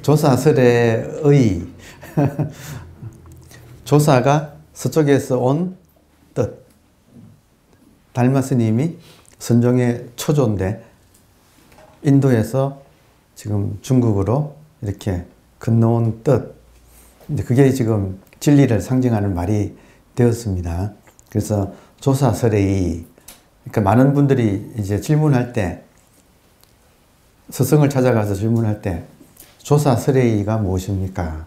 조사설의 조사가 서쪽에서 온 뜻. 달마 스님이 선종의 초조인데 인도에서 지금 중국으로 이렇게 건너온 뜻. 이제 그게 지금 진리를 상징하는 말이 되었습니다. 그래서 조사설의, 그러니까 많은 분들이 이제 질문할 때, 스승을 찾아가서 질문할 때 조사설의가 무엇입니까?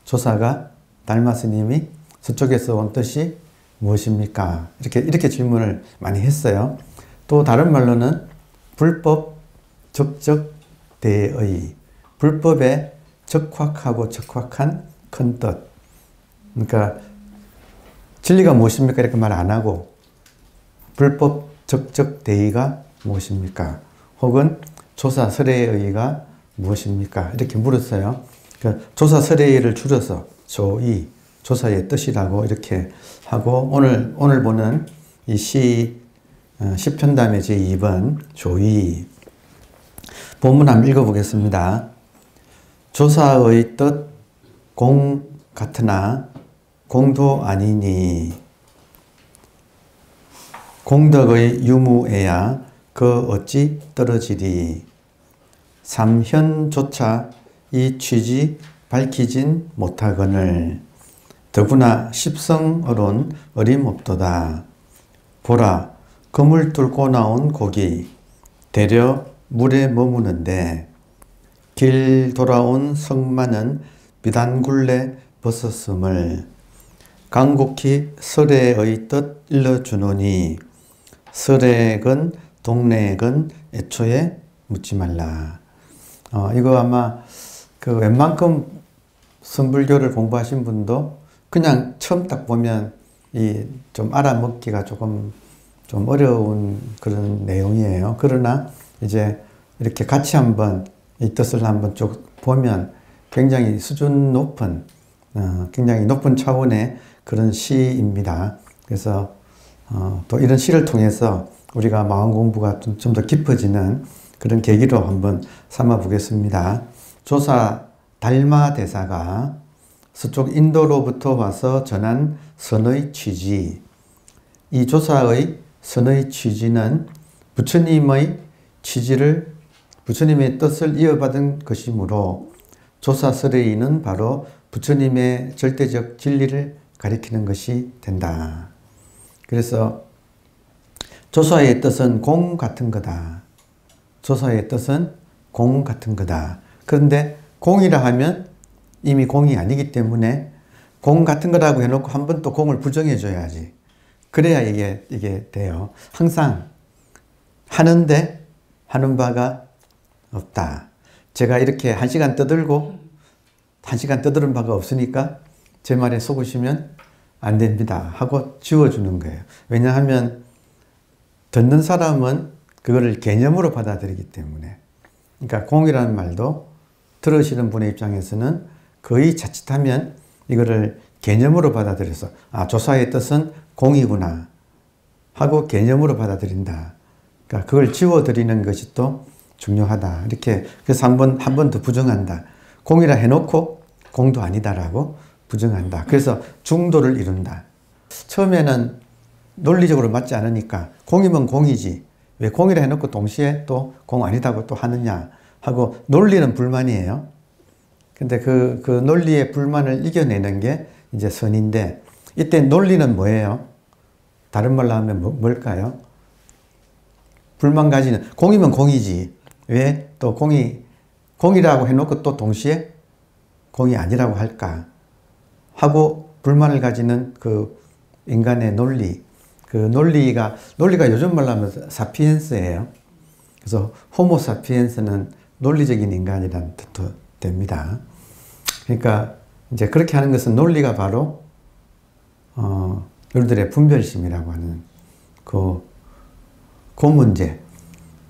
조사가 달마 스님이 서쪽에서 온 뜻이 무엇입니까? 이렇게 질문을 많이 했어요. 또 다른 말로는 불법 적적대의, 불법에 적확하고 적확한 큰 뜻. 그러니까 진리가 무엇입니까? 이렇게 말 안 하고 불법 적적대의가 무엇입니까? 혹은 조사설의가 무엇입니까? 이렇게 물었어요. 그러니까 조사설의를 줄여서 조의, 조사의 뜻이라고 이렇게 하고, 오늘 보는 이 시편담의 제2번 조의 본문 한번 읽어보겠습니다. 조사의 뜻 공 같으나 공도 아니니 공덕의 유무에야 그 어찌 떨어지리. 삼현조차 이 취지 밝히진 못하거늘 더구나 십성어론 어림없도다. 보라, 그물 뚫고 나온 고기 대려 물에 머무는데 길 돌아온 성만은 비단굴레 벗었음을 간곡히 설액의 뜻 일러주노니 설액은 동래액은 애초에 묻지 말라. 이거 아마 그 웬만큼 선불교를 공부하신 분도 그냥 처음 딱 보면 이 좀 알아먹기가 좀 어려운 그런 내용이에요. 그러나 이제 이렇게 같이 한번 이 뜻을 한번 쭉 보면 굉장히 수준 높은, 굉장히 높은 차원의 그런 시입니다. 그래서 또 이런 시를 통해서 우리가 마음 공부가 좀 더 깊어지는 그런 계기로 한번 삼아 보겠습니다. 조사 달마 대사가 서쪽 인도로부터 와서 전한 선의 취지, 이 조사의 선의 취지는 부처님의 취지를, 부처님의 뜻을 이어받은 것이므로 조사설의는 바로 부처님의 절대적 진리를 가리키는 것이 된다. 그래서 조사의 뜻은 공 같은 거다. 조사의 뜻은 공 같은 거다. 그런데 공이라 하면 이미 공이 아니기 때문에 공 같은 거라고 해놓고 한 번 또 공을 부정해 줘야지. 그래야 이게 돼요. 항상 하는데 하는 바가 없다. 제가 이렇게 1시간 떠들고 1시간 떠드는 바가 없으니까 제 말에 속으시면 안 됩니다 하고 지워주는 거예요. 왜냐하면 듣는 사람은 그거를 개념으로 받아들이기 때문에. 그러니까 공이라는 말도 들으시는 분의 입장에서는 거의 자칫하면 이거를 개념으로 받아들여서 조사의 뜻은 공이구나 하고 개념으로 받아들인다. 그러니까 그걸 지워드리는 것이 또 중요하다. 이렇게 그래서 한 번 더 부정한다. 공이라 해놓고 공도 아니다라고 부정한다. 그래서 중도를 이룬다. 처음에는 논리적으로 맞지 않으니까 공이면 공이지 왜 공이라 해놓고 동시에 또 공 아니다고 또 하느냐 하고 논리는 불만이에요. 근데 그 논리의 불만을 이겨내는 게 이제 선인데, 이때 논리는 뭐예요? 다른 말로 하면 뭘까요? 불만 가지는 공이면 공이지 왜 또 공이라고 해놓고 또 동시에 공이 아니라고 할까 하고 불만을 가지는 그 인간의 논리, 그 논리가 요즘 말로 하면 사피엔스예요. 그래서 호모 사피엔스는 논리적인 인간이라는 뜻도 됩니다. 그러니까 이제 그렇게 하는 것은 논리가 바로 우리들의 분별심이라고 하는 그 문제.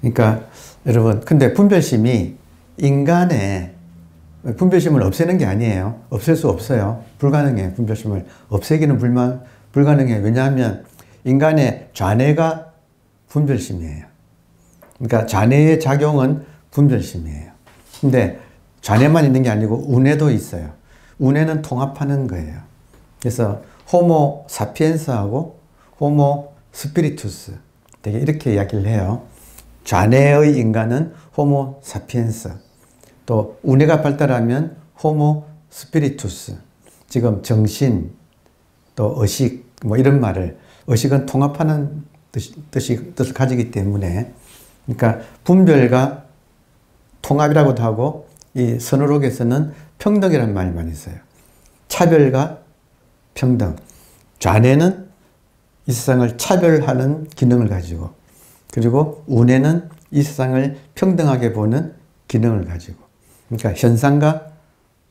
그러니까 여러분, 근데 분별심이 인간의 분별심을 없애는 게 아니에요. 없앨 수 없어요. 불가능해. 분별심을 없애기는 불가능해. 왜냐하면 인간의 좌뇌가 분별심이에요. 그러니까 좌뇌의 작용은 분별심이에요. 근데 좌뇌만 있는 게 아니고 우뇌도 있어요. 우뇌는 통합하는 거예요. 그래서 호모 사피엔스하고 호모 스피리투스 되게 이렇게 이야기를 해요. 좌뇌의 인간은 호모 사피엔스, 또 우뇌가 발달하면 호모 스피리투스, 지금 정신, 또 의식, 뭐 이런 말을, 의식은 통합하는 뜻을 가지기 때문에, 그러니까 분별과 통합이라고도 하고, 이 선어록에서는 평등이라는 말이 많이 있어요. 차별과 평등. 좌뇌는 이 세상을 차별하는 기능을 가지고, 그리고 우뇌는 이 세상을 평등하게 보는 기능을 가지고, 그러니까 현상과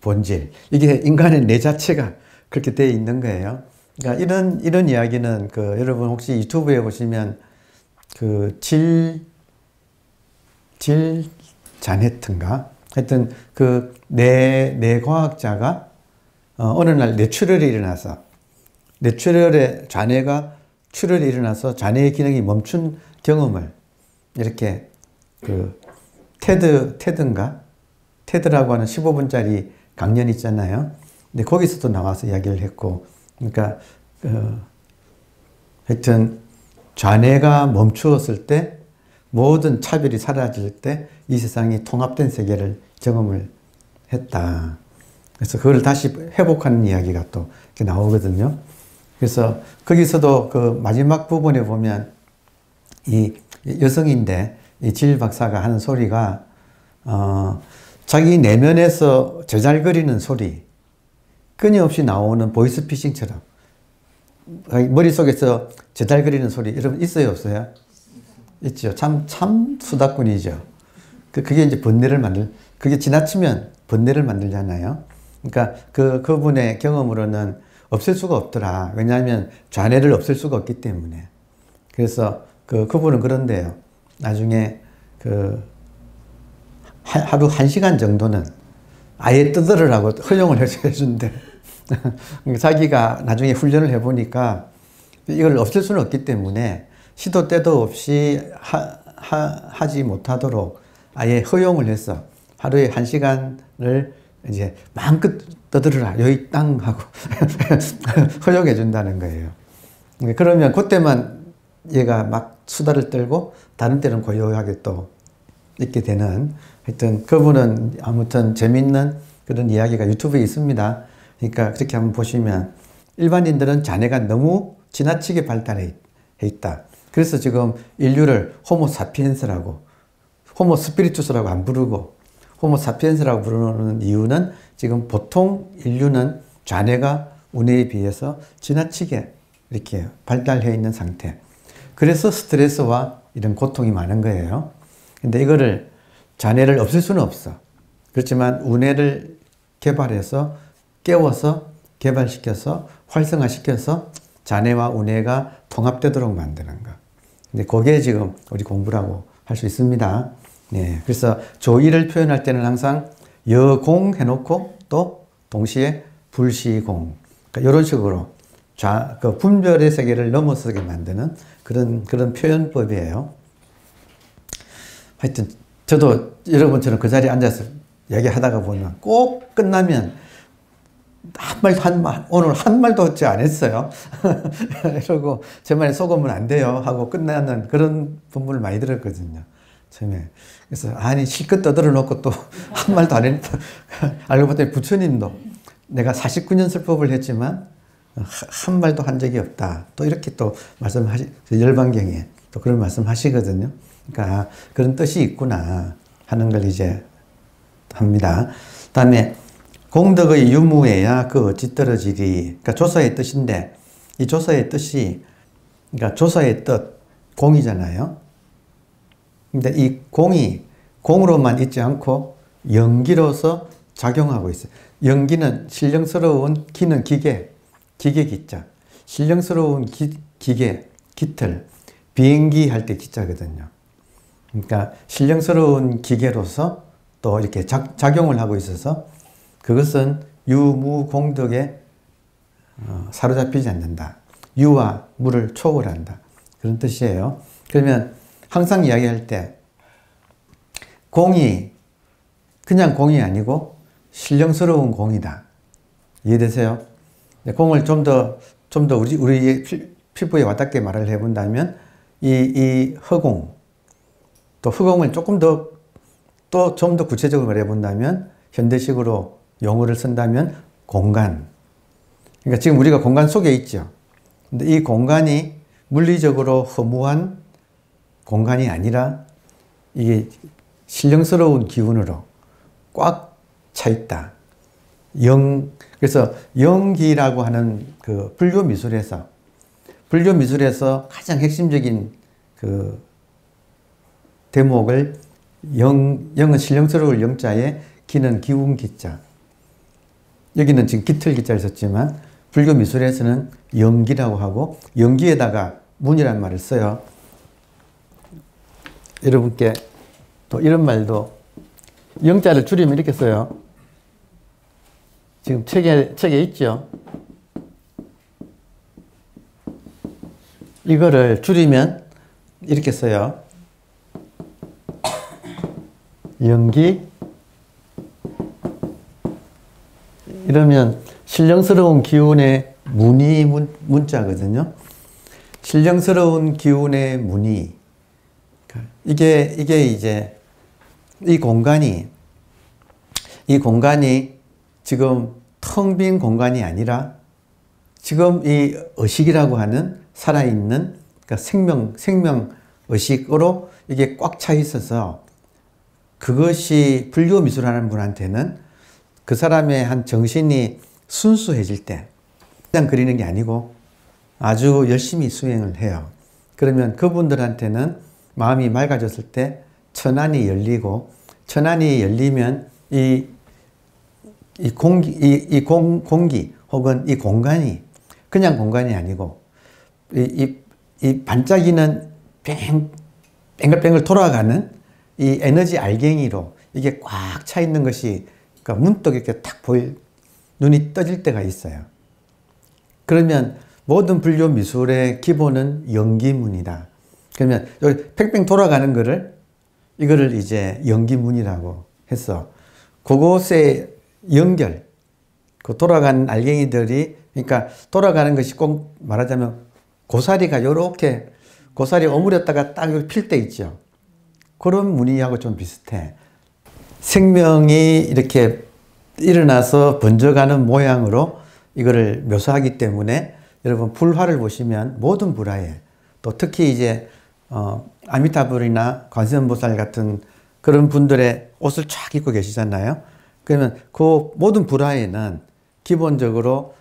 본질, 이게 인간의 내 자체가 그렇게 되어 있는 거예요. 그러니까 이런 이야기는 여러분 혹시 유튜브에 보시면 질 자네트인가? 하여튼 뇌과학자가 어느 날 뇌출혈이 일어나서, 뇌출혈에 좌뇌가 출혈이 일어나서 좌뇌의 기능이 멈춘 경험을 이렇게 테드라고 하는 15분짜리 강연 있잖아요. 근데 거기서도 나와서 이야기를 했고, 그러니까 하여튼 좌뇌가 멈추었을 때, 모든 차별이 사라질 때 이 세상이 통합된 세계를 경험을 했다. 그래서 그걸 다시 회복하는 이야기가 또 이렇게 나오거든요. 그래서 거기서도 마지막 부분에 보면 이 여성인데 이 질 박사가 하는 소리가 자기 내면에서 제잘거리는 소리, 끊임없이 나오는 보이스피싱처럼 머릿속에서 제잘거리는 소리, 여러분 있어요, 없어요? 있죠. 참 수다꾼이죠. 그게 이제 그게 지나치면 번뇌를 만들잖아요. 그러니까 그분의 경험으로는 없앨 수가 없더라. 왜냐하면 좌뇌를 없앨 수가 없기 때문에. 그래서 그분은 그런데요. 나중에 하루 1시간 정도는 아예 떠들으라고 허용을 해준대. 자기가 나중에 훈련을 해보니까 이걸 없앨 수는 없기 때문에 시도 때도 없이 하지 못하도록 아예 허용을 했어. 하루에 1시간을 이제 마음껏 떠들어라. 여기 땅 하고 허용해 준다는 거예요. 그러면 그때만 얘가 막 수다를 떨고 다른 때는 고요하게 또 있게 되는, 하여튼 그분은 아무튼 재밌는 그런 이야기가 유튜브에 있습니다. 그러니까 그렇게 한번 보시면 일반인들은 자네가 너무 지나치게 발달해 있다. 그래서 지금 인류를 호모 사피엔스라고, 호모 스피리투스라고 안 부르고 호모 사피엔스라고 부르는 이유는 지금 보통 인류는 좌뇌가 우뇌에 비해서 지나치게 이렇게 발달해 있는 상태. 그래서 스트레스와 이런 고통이 많은 거예요. 근데 이거를 좌뇌를 없앨 수는 없어. 그렇지만 우뇌를 개발해서 깨워서 개발시켜서 활성화시켜서 좌뇌와 우뇌가 통합되도록 만드는 거. 근데 그게 지금 우리 공부라고 할 수 있습니다. 네. 그래서 조의를 표현할 때는 항상 여공 해놓고 또 동시에 불시공. 그러니까 이런 식으로 분별의 세계를 넘어서게 만드는 그런 표현법이에요. 하여튼 저도 여러분처럼 그 자리에 앉아서 얘기하다가 보면 꼭 끝나면 오늘 한 말도 어찌 안 했어요. 이러고 제 말에 속으면 안 돼요 하고 끝나는 그런 분문을 많이 들었거든요. 처음에. 그래서 아니 실컷 떠들어 놓고 또 한 말도 안 했다. 알고 봤더니 부처님도 내가 49년 설법을 했지만 한 말도 한 적이 없다. 또 이렇게 또 열반경에 또 그런 말씀 하시거든요. 그러니까 그런 뜻이 있구나 하는 걸 이제 합니다. 다음에 공덕의 유무해야 그 어찌 떨어지리. 그러니까 조사의 뜻인데 이 조사의 뜻이, 그러니까 조사의 뜻, 공이잖아요. 근데 이 공이 공으로만 있지 않고 연기로서 작용하고 있어요. 연기는 신령스러운, 기는 기계 기자. 신령스러운 기계, 깃털, 비행기 할 때 기자거든요. 그러니까 신령스러운 기계로서 또 이렇게 작용을 하고 있어서 그것은 유무공덕에 사로잡히지 않는다. 유와 무를 초월한다. 그런 뜻이에요. 그러면 항상 이야기할 때 공이 그냥 공이 아니고 신령스러운 공이다. 이해되세요? 공을 좀 더 우리 피부에 와닿게 말을 해본다면, 이 허공, 또 허공을 조금 더, 또 좀 더 구체적으로 말해본다면, 현대식으로 용어를 쓴다면, 공간. 그러니까 지금 우리가 공간 속에 있죠. 근데 이 공간이 물리적으로 허무한 공간이 아니라, 이게 신령스러운 기운으로 꽉 차 있다. 그래서 영기라고 하는 그 불교 미술에서 가장 핵심적인 그 대목을 영은 신령스러울 영자에 기는 기운 기자. 여기는 지금 깃털 기자를 썼지만 불교 미술에서는 영기라고 하고 영기에다가 문이라는 말을 써요. 여러분께 또 이런 말도 영자를 줄이면 이렇게 써요. 지금 책에 있죠. 이거를 줄이면 이렇게 써요. 영기. 이러면 신령스러운 기운의 문이 문자거든요. 신령스러운 기운의 문이. 이게 이제 이 공간이 지금 텅 빈 공간이 아니라 지금 이 의식이라고 하는 살아있는, 그러니까 생명 의식으로 이게 꽉 차 있어서, 그것이 불교 미술하는 분한테는 그 사람의 한 정신이 순수해질 때 그냥 그리는 게 아니고 아주 열심히 수행을 해요. 그러면 그분들한테는 마음이 맑아졌을 때 천안이 열리고, 천안이 열리면 이 공기 혹은 이 공간이 그냥 공간이 아니고 이 반짝이는 뱅글뱅글 돌아가는 이 에너지 알갱이로 이게 꽉 차 있는 것이, 그러니까 문득 이렇게 탁 눈이 떠질 때가 있어요. 그러면 모든 불교 미술의 기본은 연기문이다. 그러면 여기 팽팽 돌아가는 이거를 이제 연기문이라고 했어. 그곳의 연결, 그 돌아가는 알갱이들이, 그러니까 돌아가는 것이 꼭 말하자면 고사리가 요렇게, 고사리 오므렸다가 딱 필 때 있죠. 그런 무늬하고 좀 비슷해. 생명이 이렇게 일어나서 번져가는 모양으로 이거를 묘사하기 때문에, 여러분 불화를 보시면 모든 불화에, 또 특히 이제 아미타불이나 관세음보살 같은 그런 분들의 옷을 쫙 입고 계시잖아요. 그러면 그 모든 불화에는 기본적으로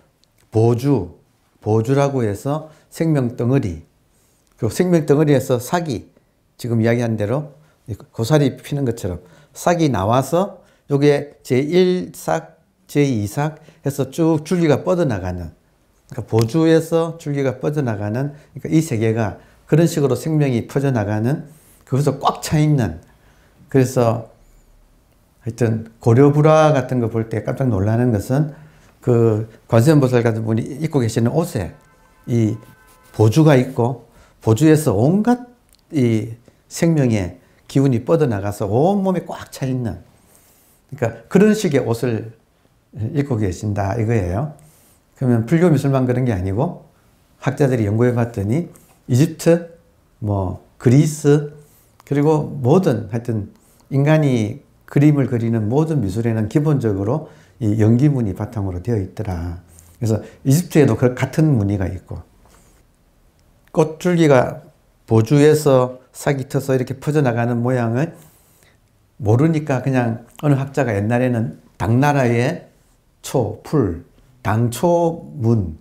보주라고 해서 생명 덩어리, 그 생명 덩어리에서 싹이, 지금 이야기한 대로 고사리 피는 것처럼 싹이 나와서 요게 제1싹, 제2싹 해서 쭉 줄기가 뻗어나가는, 그러니까 보주에서 줄기가 뻗어나가는, 그러니까 이 세계가 그런 식으로 생명이 퍼져나가는, 거기서 꽉 차 있는. 그래서 하여튼 고려불화 같은 거 볼 때 깜짝 놀라는 것은 그 관세음보살 같은 분이 입고 계시는 옷에 이 보주가 있고, 보주에서 온갖 이 생명의 기운이 뻗어나가서 온몸에 꽉 차 있는, 그러니까 그런 식의 옷을 입고 계신다 이거예요. 그러면 불교 미술만 그런 게 아니고 학자들이 연구해 봤더니 이집트, 그리스, 그리고 모든 하여튼 인간이 그림을 그리는 모든 미술에는 기본적으로 이 연기문이 바탕으로 되어 있더라. 그래서 이집트에도 같은 무늬가 있고, 꽃줄기가 보주에서 싹이 터서 이렇게 퍼져나가는 모양을 모르니까 그냥 어느 학자가 옛날에는 당나라의 당초문,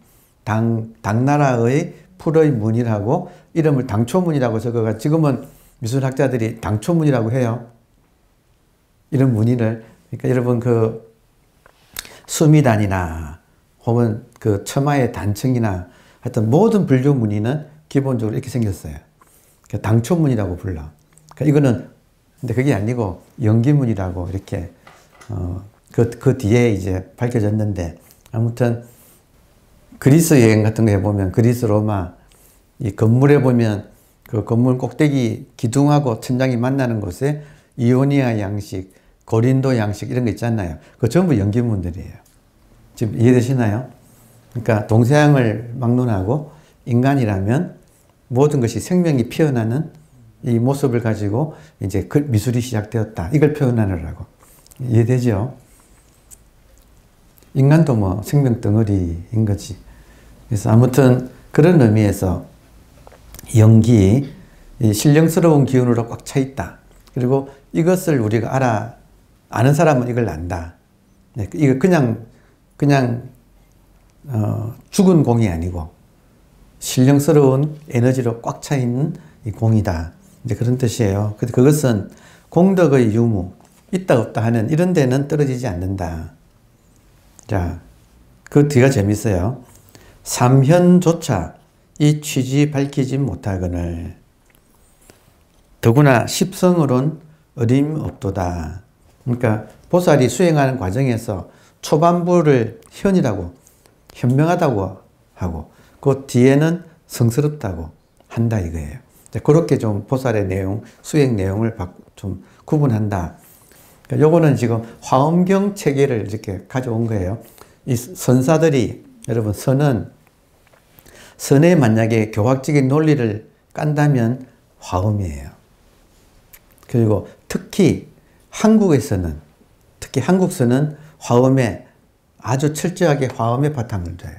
당나라의 풀의 문이라고 이름을 당초문이라고 적어가, 지금은 미술학자들이 당초문이라고 해요. 이런 무늬를. 그러니까 여러분 그 수미단이나 혹은 그 처마의 단청이나 하여튼 모든 불교 무늬는 기본적으로 이렇게 생겼어요. 당초문이라고 불러. 그러니까 이거는, 근데 그게 아니고 연기문이라고 이렇게 그 뒤에 이제 밝혀졌는데, 아무튼 그리스 여행 같은 거 해보면 그리스 로마 이 건물에 보면 그 건물 꼭대기 기둥하고 천장이 만나는 곳에 이오니아 양식, 고린도 양식 이런 거 있잖아요. 그거 전부 연기문들이에요. 지금 이해되시나요? 그러니까 동서양을 막론하고 인간이라면 모든 것이 생명이 피어나는 이 모습을 가지고 이제 그 미술이 시작되었다. 이걸 표현하느라고. 이해되죠? 인간도 뭐 생명 덩어리인 거지. 그래서 아무튼 그런 의미에서 연기, 이 신령스러운 기운으로 꽉 차 있다. 그리고 이것을 우리가 아는 사람은 이걸 안다. 네, 이거 그냥 죽은 공이 아니고 신령스러운 에너지로 꽉 차 있는 이 공이다. 이제 그런 뜻이에요. 그것은 공덕의 유무, 있다 없다 하는 이런 데는 떨어지지 않는다. 자, 그 뒤가 재밌어요. 삼현조차 이 취지 밝히지 못하거늘 더구나 십성으론 어림없도다. 그러니까 보살이 수행하는 과정에서 초반부를 현이라고 현명하다고 하고 그 뒤에는 성스럽다고 한다 이거예요. 그렇게 좀 보살의 내용, 수행 내용을 좀 구분한다. 그러니까 요거는 지금 화엄경 체계를 이렇게 가져온 거예요. 이 선사들이 여러분 선에 만약에 교학적인 논리를 깐다면 화엄이에요. 그리고 특히 한국에서는 한국서는 화엄에 아주 철저하게 화엄에 바탕을 둬요.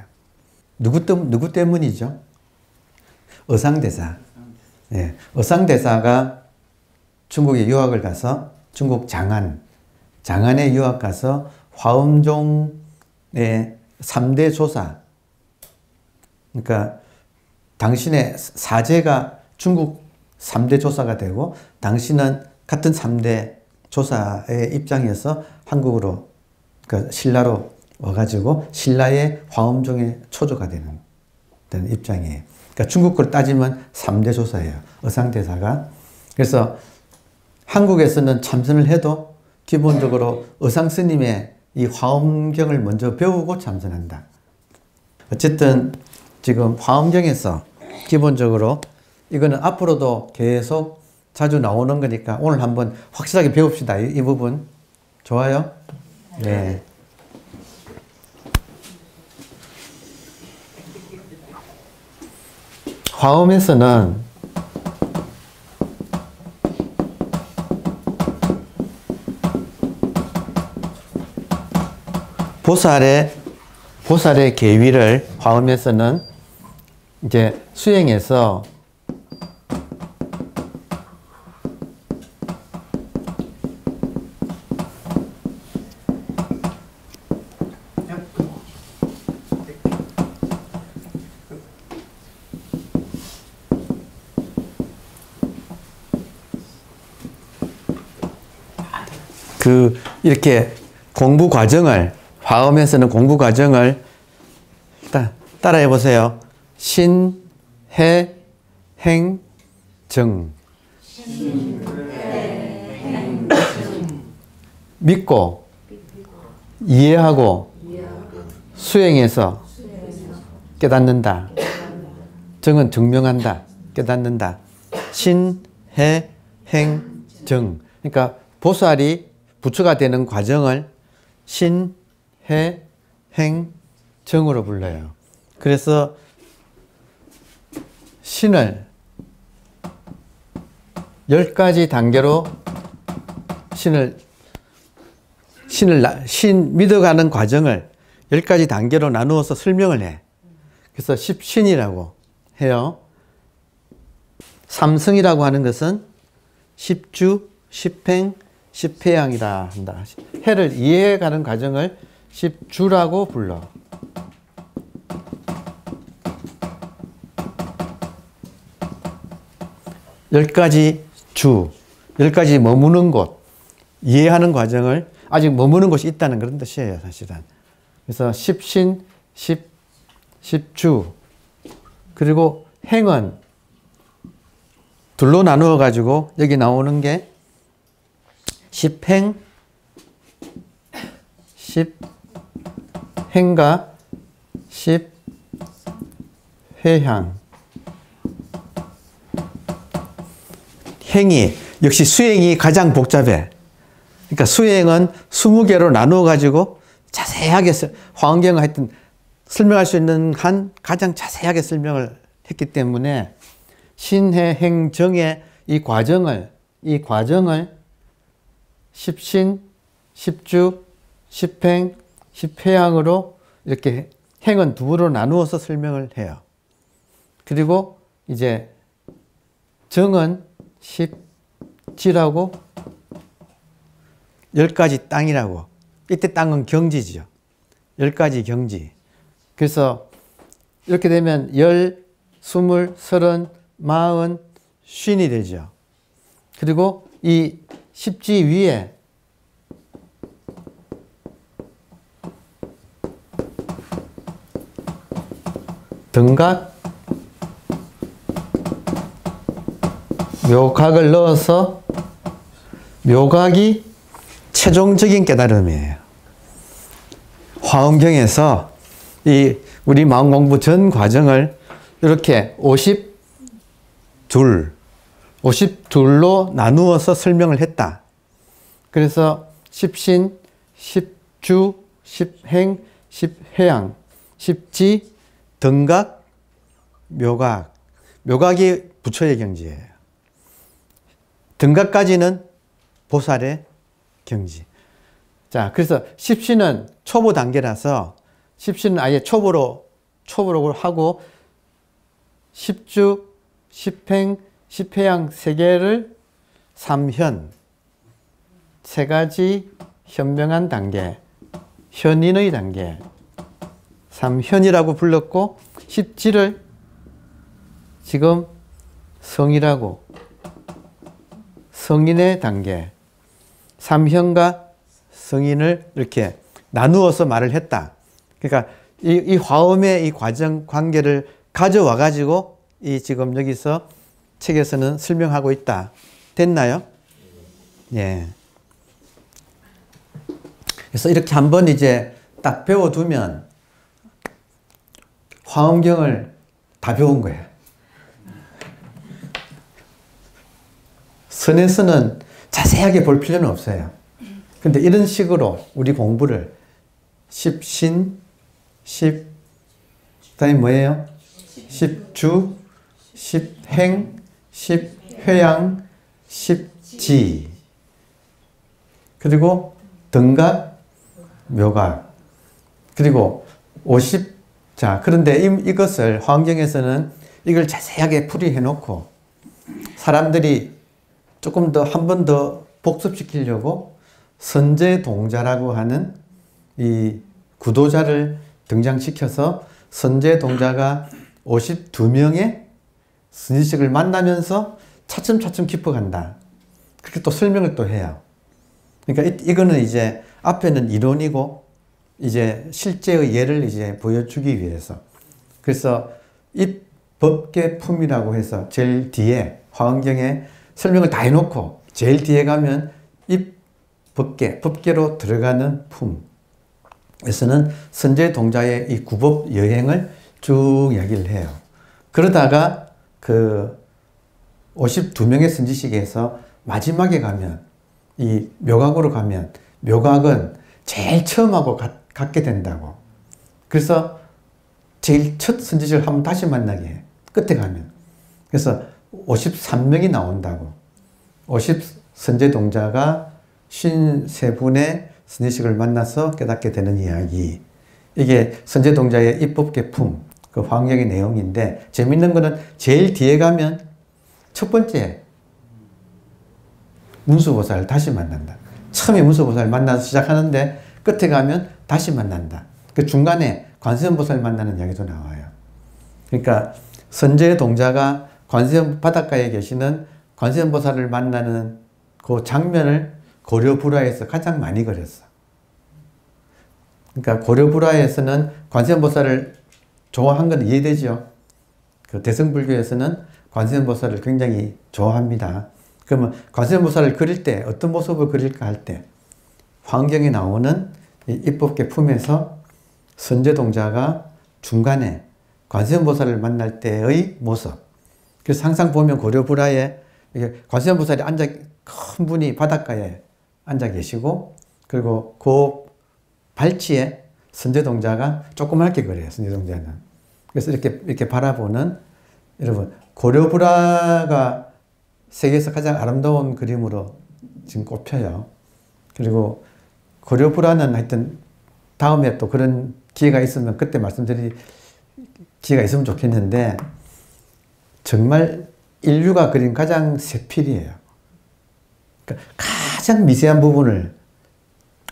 누구 때문이죠? 어상대사. 예, 어상대사가 중국에 유학을 가서 중국 장안에 유학 가서 화엄종의 3대 조사. 그러니까 당신의 사제가 중국 3대 조사가 되고 당신은 같은 3대 조사의 입장에서 한국으로 그러니까 신라로 와가지고 신라의 화엄종의 초조가 되는 입장이에요. 그러니까 중국 걸 따지면 3대 조사예요. 어상대사가. 그래서 한국에서는 참선을 해도 기본적으로 어상 스님의 이 화엄경을 먼저 배우고 참선한다. 어쨌든 지금 화엄경에서 기본적으로 이거는 앞으로도 계속 자주 나오는 거니까 오늘 한번 확실하게 배웁시다. 이 부분. 좋아요? 네. 화엄에서는 보살의 계위를 화엄에서는 이제 수행해서 이렇게 공부 과정을, 화엄에서는 공부 과정을 따라해 보세요. 신, 해, 행, 정. 믿고, 이해하고, 수행해서 깨닫는다. 정은 증명한다. 깨닫는다. 신, 해, 행, 정. 그러니까 보살이 부처가 되는 과정을 신, 해, 행, 정으로 불러요. 그래서 신을 10가지 단계로 신 믿어가는 과정을 10가지 단계로 나누어서 설명을 해. 그래서 십신이라고 해요. 삼성이라고 하는 것은 십주, 십행, 십회양이라 한다. 해를 이해해가는 과정을 십주라고 불러. 열 가지 주, 10가지 머무는 곳, 이해하는 과정을 아직 머무는 곳이 있다는 그런 뜻이에요, 사실은. 그래서 십신, 십주, 그리고 행은 둘로 나누어 가지고 여기 나오는 게 십행, 십행과 십회향. 행이 역시 수행이 가장 복잡해. 그러니까 수행은 20개로 나누어 가지고 자세하게 화엄경을 하여튼 설명할 수 있는 한 가장 자세하게 설명을 했기 때문에 신해 행정의 이 과정을 십신, 십주, 십행, 십회양으로 이렇게 행은 두로 나누어서 설명을 해요. 그리고 이제 정은 십지라고 10가지 땅이라고. 이때 땅은 경지죠. 10가지 경지. 그래서 이렇게 되면 10, 20, 30, 40, 50이 되죠. 그리고 이 십지 위에 등각, 묘각을 넣어서 묘각이 최종적인 깨달음이에요. 화엄경에서 이 우리 마음 공부 전 과정을 이렇게 52로 나누어서 설명을 했다. 그래서 십신, 십주, 십행, 십회양, 십지, 등각, 묘각. 묘각이 부처의 경지예요. 등각까지는 보살의 경지. 자, 그래서 십신은 초보 단계라서 십신은 아예 초보로 하고 십주, 십행, 십회양 3개를 삼현, 3가지 현명한 단계, 현인의 단계, 삼현이라고 불렀고 십지를 지금 성이라고 성인의 단계, 삼현과 성인을 이렇게 나누어서 말을 했다. 그러니까 이 화엄의 이 과정 관계를 가져와 가지고 이 지금 여기서 책에서는 설명하고 있다. 됐나요? 예. 그래서 이렇게 한번 이제 딱 배워두면 화엄경을 다 배운 거예요. 선에서는 자세하게 볼 필요는 없어요. 근데 이런 식으로 우리 공부를 십신, 그다음에 뭐예요? 십주, 십행, 십회양, 십지, 그리고 등각, 묘각, 그리고 50. 자, 그런데 이것을 화엄경에서는 이걸 자세하게 풀이해 놓고 사람들이 조금 더 한 번 더 복습시키려고 선제동자라고 하는 이 구도자를 등장시켜서 선제동자가 52명의 스님식을 만나면서 차츰차츰 깊어간다. 그렇게 또 설명을 또 해요. 그러니까 이거는 이제 앞에는 이론이고 이제 실제의 예를 이제 보여주기 위해서. 그래서 이 법계품이라고 해서 제일 뒤에 화엄경에 설명을 다 해놓고 제일 뒤에 가면 이 법계로 들어가는 품에서는 선제동자의 이 구법 여행을 쭉 이야기를 해요. 그러다가 그 52명의 선지식에서 마지막에 가면 이 묘각으로 가면 묘각은 제일 처음하고 같게 된다고. 그래서 제일 첫 선지식을 한번 다시 만나게 해. 끝에 가면. 그래서 53명이 나온다고. 50선제동자가 53분의 선지식을 만나서 깨닫게 되는 이야기. 이게 선제동자의 입법계품, 그 화엄경의 내용인데 재밌는 거는 제일 뒤에 가면 첫 번째 문수보살을 다시 만난다. 처음에 문수보살을 만나서 시작하는데 끝에 가면 다시 만난다. 그 중간에 관세음보살 만나는 이야기도 나와요. 그러니까 선제동자가 관세음 바닷가에 계시는 관세음보살을 만나는 그 장면을 고려불화에서 가장 많이 그렸어. 그러니까 고려불화에서는 관세음보살을 좋아한 건 이해되죠. 그 대승불교에서는 관세음보살을 굉장히 좋아합니다. 그러면 관세음보살을 그릴 때 어떤 모습을 그릴까 할 때 화엄경에 나오는 이 입법계 품에서 선제동자가 중간에 관세음보살을 만날 때의 모습. 그래서 항상 보면 고려불화에 관세음보살이 앉아 큰 분이 바닷가에 앉아 계시고, 그리고 그 발치에 선제동자가 조그맣게 그려요, 선제동자는. 그래서 이렇게 바라보는, 여러분, 고려불화가 세계에서 가장 아름다운 그림으로 지금 꼽혀요. 그리고 고려불화는 하여튼 다음에 또 그런 기회가 있으면 그때 말씀드릴 기회가 있으면 좋겠는데, 정말 인류가 그린 가장 세필이에요. 그러니까 가장 미세한 부분을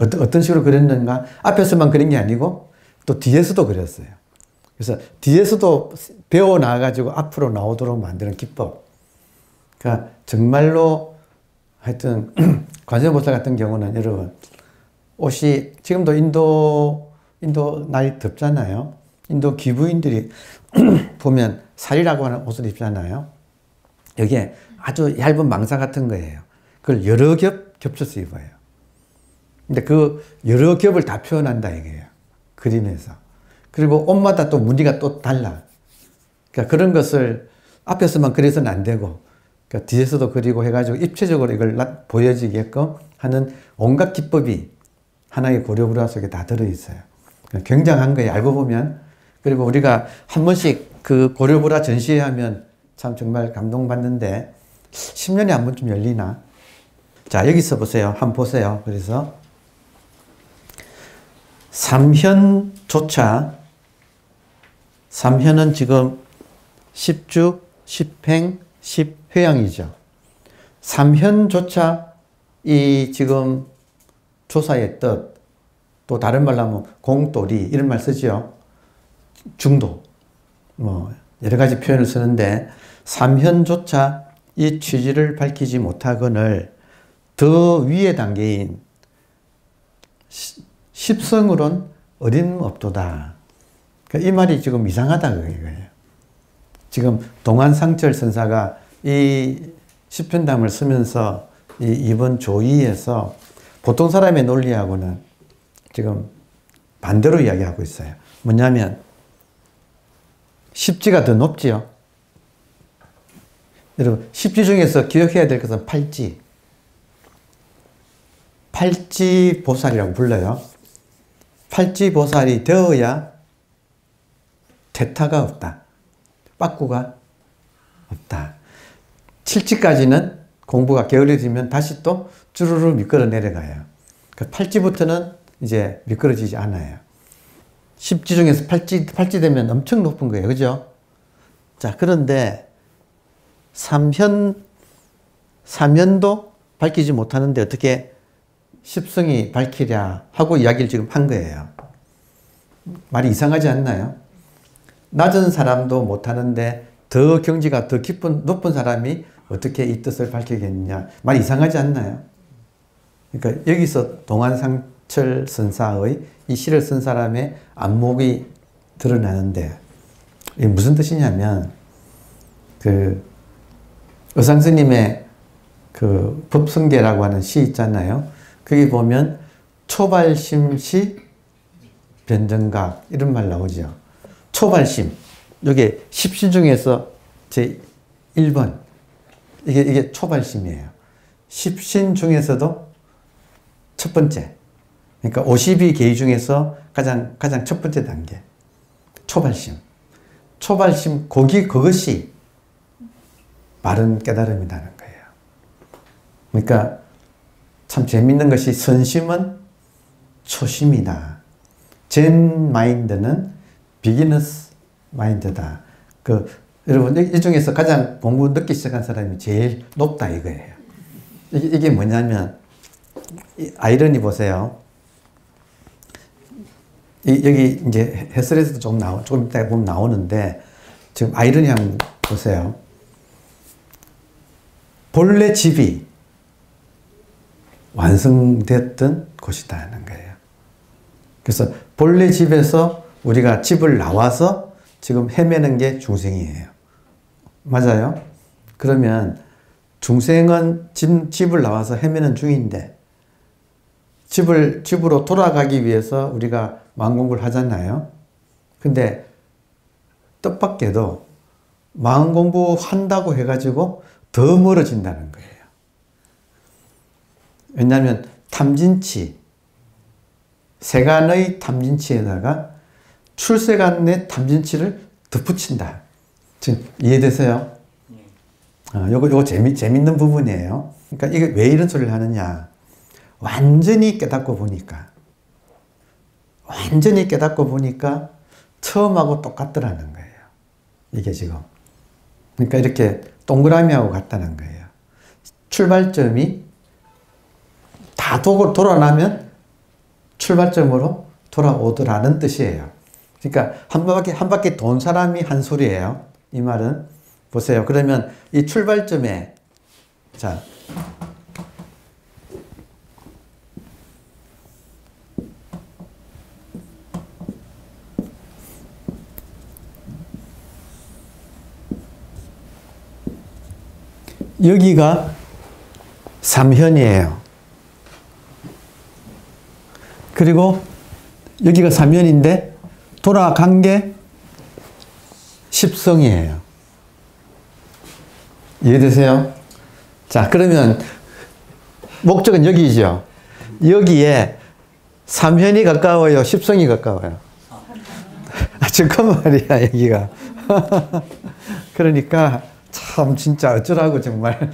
어떤 식으로 그렸는가, 앞에서만 그린 게 아니고 또 뒤에서도 그렸어요. 그래서 뒤에서도 배워 나와가지고 앞으로 나오도록 만드는 기법. 그러니까 정말로 하여튼 관세음보살 같은 경우는 여러분, 옷이 지금도 인도 날이 덥잖아요. 인도 기부인들이 보면 살이라고 하는 옷을 입잖아요. 여기에 아주 얇은 망사 같은 거예요. 그걸 여러 겹 겹쳐서 입어요. 근데 그 여러 겹을 다 표현한다 이거예요. 그림에서. 그리고 옷마다 또 무늬가 또 달라. 그러니까 그런 것을 앞에서만 그려서는 안 되고, 그러니까 뒤에서도 그리고 해가지고 입체적으로 이걸 보여지게끔 하는 온갖 기법이 하나의 고려불화 속에 다 들어있어요. 굉장한 거예요. 알고 보면. 그리고 우리가 한 번씩 그 고려불화 전시회하면 참 정말 감동받는데 10년에 한 번쯤 열리나? 자, 여기서 보세요. 한번 보세요. 그래서 삼현조차, 삼현은 지금 10주, 10행, 10회양이죠. 삼현조차 이 지금 조사의 뜻, 또 다른 말로 하면 공돌이 이런 말 쓰죠. 중도, 뭐 여러 가지 표현을 쓰는데, 삼현조차 이 취지를 밝히지 못하거늘 더 위의 단계인 십성으론 어림없도다. 그러니까 이 말이 지금 이상하다 그거예요. 지금 동안상철 선사가 이 시편담을 쓰면서 이번 조의에서 보통 사람의 논리하고는 지금 반대로 이야기하고 있어요. 뭐냐면 십지가 더 높지요. 여러분, 십지 중에서 기억해야 될 것은 팔지. 팔지 보살이라고 불러요. 팔지 보살이 되어야 퇴타가 없다. 빠꾸가 없다. 칠지까지는 공부가 게을러지면 다시 또 주르르 미끄러 내려가요. 그 팔지부터는 이제 미끄러지지 않아요. 십지 중에서 팔지 되면 엄청 높은 거예요. 그죠? 자, 그런데 삼현도 밝히지 못하는데 어떻게 십성이 밝히랴 하고 이야기를 지금 한 거예요. 말이 이상하지 않나요? 낮은 사람도 못하는데 더 경지가 더 깊은 높은 사람이 어떻게 이 뜻을 밝히겠느냐. 말이 이상하지 않나요? 그러니까 여기서 동안상철 선사의 이 시를 쓴 사람의 안목이 드러나는데, 이게 무슨 뜻이냐면, 그 의상스님의 그 법성계라고 하는 시 있잖아요. 거기 보면 초발심시 변정각 이런 말 나오죠. 초발심, 이게 십신 중에서 제 1번, 이게 초발심이에요. 십신 중에서도 첫 번째. 그러니까 52계의 중에서 가장 첫 번째 단계. 초발심. 초발심, 그것이 바른 깨달음이라는 거예요. 그러니까 참 재밌는 것이, 선심은 초심이다. 젠 마인드는 비기너스 마인드다. 여러분, 이 중에서 가장 공부 늦게 시작한 사람이 제일 높다 이거예요. 이게 뭐냐면, 아이러니 보세요. 여기 이제 해설에서도 조금 이따 보면 나오는데, 지금 아이러니 한번 보세요. 본래 집이 완성됐던 곳이다 하는 거예요. 그래서 본래 집에서 우리가 집을 나와서 지금 헤매는 게 중생이에요. 맞아요? 그러면 중생은 집을 나와서 헤매는 중인데, 집으로 돌아가기 위해서 우리가 마음공부를 하잖아요. 근데 뜻밖에도 마음공부 한다고 해가지고 더 멀어진다는 거예요. 왜냐하면 탐진치, 세간의 탐진치에다가 출세간의 탐진치를 덧붙인다. 지금 이해되세요? 요거 재밌는 부분이에요. 그러니까 이게 왜 이런 소리를 하느냐. 완전히 깨닫고 보니까 처음하고 똑같더라는 거예요. 이게 지금. 그러니까 이렇게 동그라미하고 같다는 거예요. 출발점이 다 돌아나면 출발점으로 돌아오더라는 뜻이에요. 그러니까 한 바퀴 돈 사람이 한 소리예요. 이 말은. 보세요. 그러면 이 출발점에, 자, 여기가 삼현이에요. 그리고 여기가 삼현인데 돌아간 게 십성이에요. 이해되세요? 자, 그러면 목적은 여기죠. 여기에 삼현이 가까워요? 십성이 가까워요? 잠깐 말이야, 여기가. 그러니까 참 진짜 어쩌라고 정말.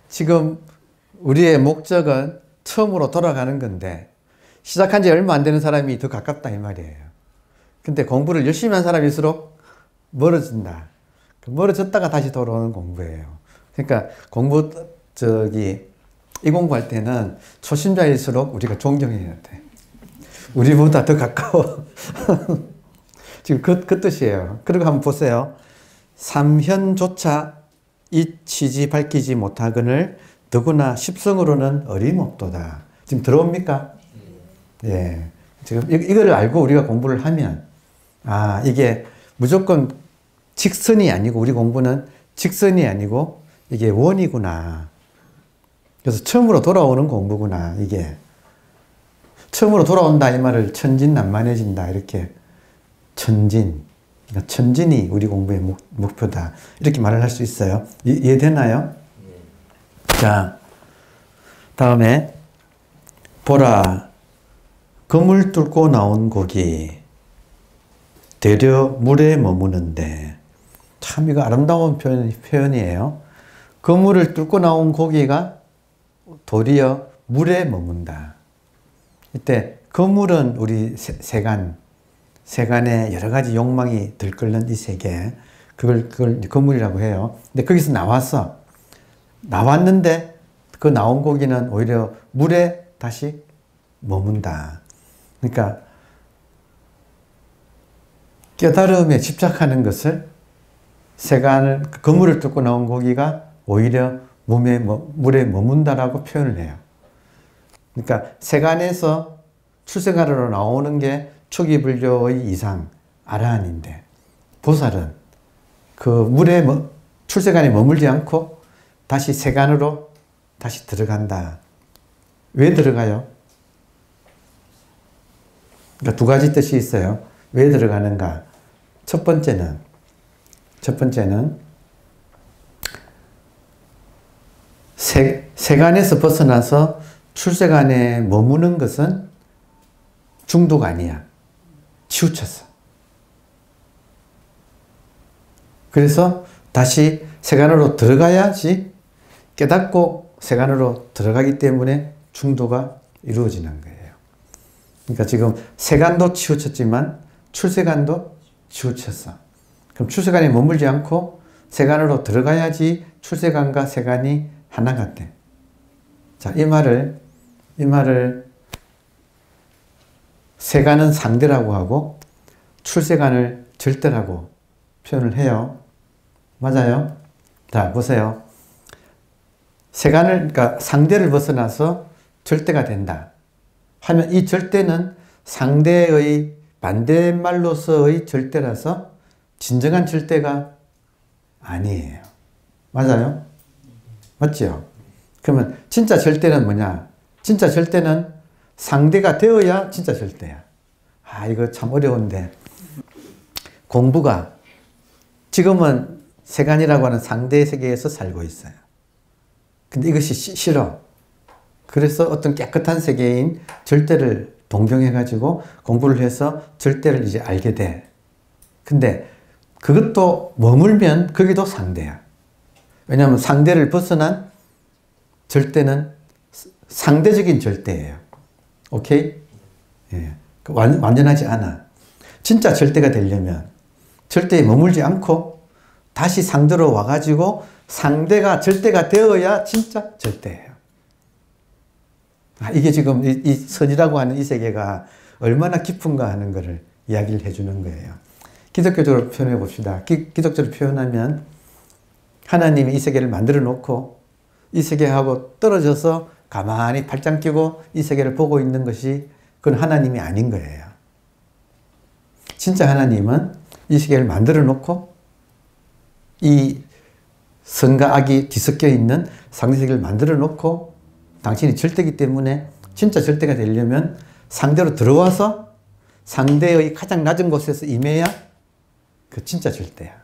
지금 우리의 목적은 처음으로 돌아가는 건데 시작한 지 얼마 안 되는 사람이 더 가깝다 이 말이에요. 근데 공부를 열심히 한 사람일수록 멀어진다. 멀어졌다가 다시 돌아오는 공부예요. 그러니까 이 공부할 때는 초심자일수록 우리가 존경해야 돼. 우리보다 더 가까워. 지금 그 뜻이에요. 그리고 한번 보세요. 삼현조차 이 취지 밝히지 못하거늘 더구나 십성으로는 어림없도다. 지금 들어옵니까? 예. 지금 이거를 알고 우리가 공부를 하면, 아, 이게 무조건 직선이 아니고, 우리 공부는 직선이 아니고, 이게 원이구나. 그래서 처음으로 돌아오는 공부구나, 이게. 처음으로 돌아온다, 이 말을 천진난만해진다, 이렇게. 천진. 그러니까 천진이 우리 공부의 목표다. 이렇게 말을 할 수 있어요. 이해되나요? 자, 다음에, 보라. 검을 뚫고 나온 고기. 되려 물에 머무는데. 참 이거 아름다운 표현이에요. 그물을 뚫고 나온 고기가 도리어 물에 머문다. 이때 그물은 우리 세간에 여러 가지 욕망이 들끓는 이 세계, 그걸 그물이라고 해요. 근데 거기서 나왔는데 그 나온 고기는 오히려 물에 다시 머문다. 그러니까 깨달음에 집착하는 것을 그물을 뚫고 나온 고기가 오히려 물에 머문다라고 표현을 해요. 그러니까 세간에서 출세간으로 나오는 게 초기 불교의 이상, 아라한인데, 보살은 그 물에 출세간에 머물지 않고 다시 세간으로 다시 들어간다. 왜 들어가요? 그러니까 두 가지 뜻이 있어요. 왜 들어가는가? 첫 번째는 세간에서 벗어나서 출세간에 머무는 것은 중독 아니야. 치우쳤어. 그래서 다시 세간으로 들어가야지 깨닫고 세간으로 들어가기 때문에 중도가 이루어지는 거예요. 그러니까 지금 세간도 치우쳤지만 출세간도 치우쳤어. 그럼 출세간에 머물지 않고 세간으로 들어가야지 출세간과 세간이 하나가 돼. 자, 이 말을 세간은 상대라고 하고 출세간을 절대라고 표현을 해요. 맞아요? 자, 보세요. 그러니까 상대를 벗어나서 절대가 된다 하면 이 절대는 상대의 반대말로서의 절대라서 진정한 절대가 아니에요. 맞아요? 맞죠? 그러면 진짜 절대는 뭐냐? 진짜 절대는 상대가 되어야 진짜 절대야. 아, 이거 참 어려운데. 공부가 지금은 세간이라고 하는 상대 세계에서 살고 있어요. 근데 이것이 싫어. 그래서 어떤 깨끗한 세계인 절대를 동경해가지고 공부를 해서 절대를 이제 알게 돼. 근데 그것도 머물면 거기도 상대야. 왜냐하면 상대를 벗어난 절대는 상대적인 절대예요. 오케이? 예. 완전하지 않아. 진짜 절대가 되려면 절대에 머물지 않고 다시 상대로 와가지고 상대가 절대가 되어야 진짜 절대예요. 이게 지금 이 선이라고 하는 이 세계가 얼마나 깊은가 하는 것을 이야기를 해주는 거예요. 기독교적으로 표현해 봅시다. 기독교적으로 표현하면 하나님이 이 세계를 만들어 놓고 이 세계하고 떨어져서 가만히 팔짱 끼고 이 세계를 보고 있는 것이 그건 하나님이 아닌 거예요. 진짜 하나님은 이 세계를 만들어 놓고 이 선과 악이 뒤섞여 있는 상대세계를 만들어 놓고 당신이 절대이기 때문에 진짜 절대가 되려면 상대로 들어와서 상대의 가장 낮은 곳에서 임해야 그 진짜 절대야.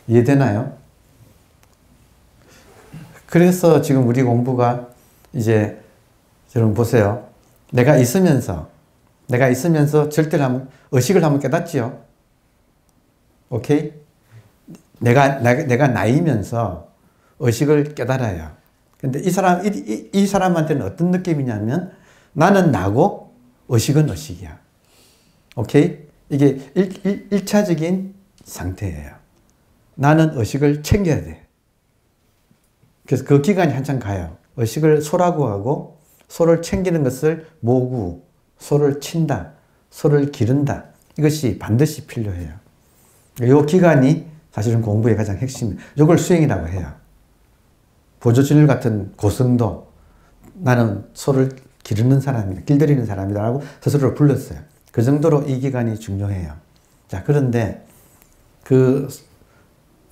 이해되나요? 그래서 지금 우리 공부가 이제 여러분 보세요. 내가 있으면서 절대를 한번 의식을 한번 깨닫지요. 오케이? 내가 나이면서 의식을 깨달아요. 근데 이 사람한테는 어떤 느낌이냐면 나는 나고 의식은 의식이야. 오케이? 이게 1차적인 상태예요. 나는 의식을 챙겨야 돼. 그래서 그 기간이 한참 가요. 의식을 소라고 하고 소를 챙기는 것을 모구, 소를 친다, 소를 기른다. 이것이 반드시 필요해요. 이 기간이 사실은 공부의 가장 핵심이에요. 이걸 수행이라고 해요. 보조진율 같은 고성도 나는 소를 기르는 사람이다, 길들이는 사람이다 라고 스스로를 불렀어요. 그 정도로 이 기간이 중요해요. 자, 그런데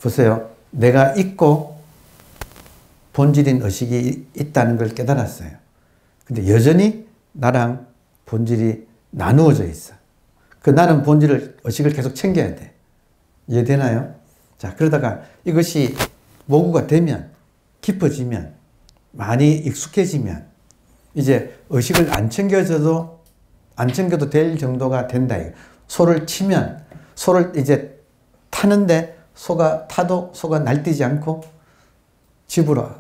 보세요. 내가 있고 본질인 의식이 있다는 걸 깨달았어요. 근데 여전히 나랑 본질이 나누어져 있어. 나는 본질을, 의식을 계속 챙겨야 돼. 이해되나요? 자, 그러다가 이것이 모구가 되면, 깊어지면, 많이 익숙해지면, 이제 의식을 안 챙겨도 될 정도가 된다. 소를 치면, 소를 이제 타는데 소가 타도 소가 날뛰지 않고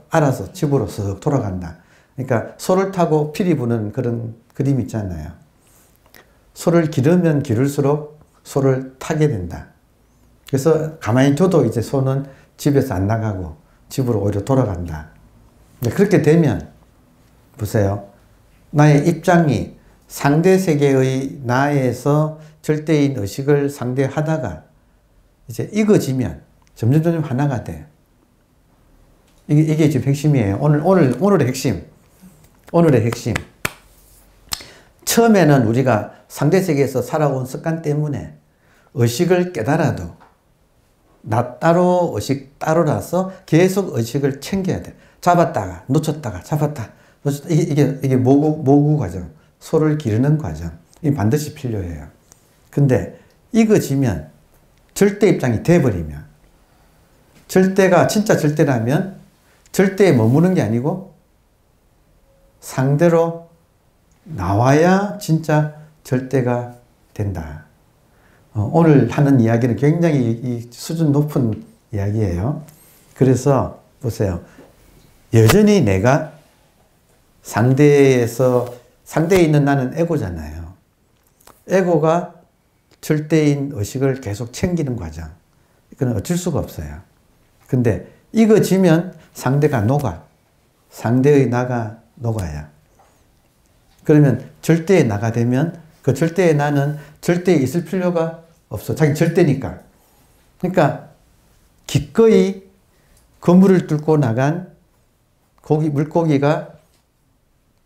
알아서 집으로 쓱 돌아간다. 그러니까 소를 타고 피리 부는 그런 그림 있잖아요. 소를 기르면 기를수록 소를 타게 된다. 그래서 가만히 둬도 이제 소는 집에서 안 나가고 집으로 오히려 돌아간다. 그렇게 되면 보세요. 나의 입장이 상대 세계의 나에서 절대인 의식을 상대하다가 이제 익어지면 점점 하나가 돼. 이게 지금 핵심이에요. 오늘의 핵심. 오늘의 핵심. 처음에는 우리가 상대 세계에서 살아온 습관 때문에 의식을 깨달아도 나 따로 의식 따로라서 계속 의식을 챙겨야 돼. 잡았다가 놓쳤다가 잡았다. 이게 모구 과정. 소를 기르는 과정. 이 반드시 필요해요. 근데 익어지면 절대 입장이 돼버리면 절대가 진짜 절대라면 절대에 머무는 게 아니고 상대로 나와야 진짜 절대가 된다. 오늘 하는 이야기는 굉장히 이 수준 높은 이야기예요. 그래서 보세요. 여전히 내가 상대에 있는 나는 에고잖아요. 에고가 절대인 의식을 계속 챙기는 과정. 이건 어쩔 수가 없어요. 근데 익어지면 상대가 녹아. 상대의 나가 녹아야. 그러면 절대의 나가 되면 그 절대의 나는 절대에 있을 필요가 없어. 자기 절대니까. 그러니까 기꺼이 그물을 뚫고 나간 물고기가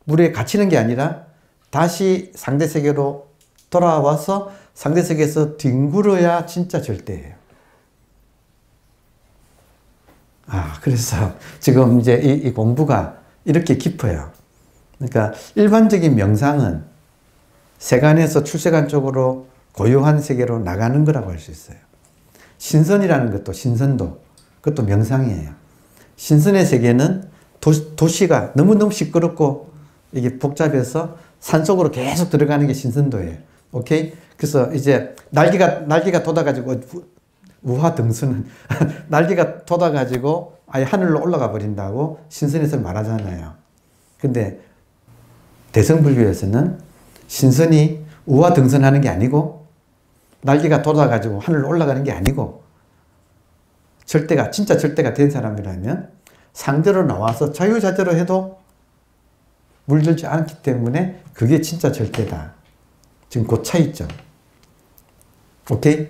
물에 갇히는 게 아니라 다시 상대 세계로 돌아와서 상대 세계에서 뒹굴어야 진짜 절대예요. 그래서 지금 이제 이 공부가 이렇게 깊어요. 그러니까 일반적인 명상은 세간에서 출세간 쪽으로 고요한 세계로 나가는 거라고 할 수 있어요. 신선이라는 것도 신선도, 그것도 명상이에요. 신선의 세계는 도시가 너무너무 시끄럽고 이게 복잡해서 산속으로 계속 들어가는 게 신선도예요. 오케이? 그래서 이제 날개가 돋아가지고 우화등수는 날개가 돋아가지고 아예 하늘로 올라가 버린다고 신선에서 말하잖아요. 근데 대성불교에서는 신선이 우화등선하는 게 아니고 날개가 돋아가지고 하늘로 올라가는 게 아니고 진짜 절대가 된 사람이라면 상대로 나와서 자유자재로 해도 물들지 않기 때문에 그게 진짜 절대다. 지금 그 차이점. 오케이?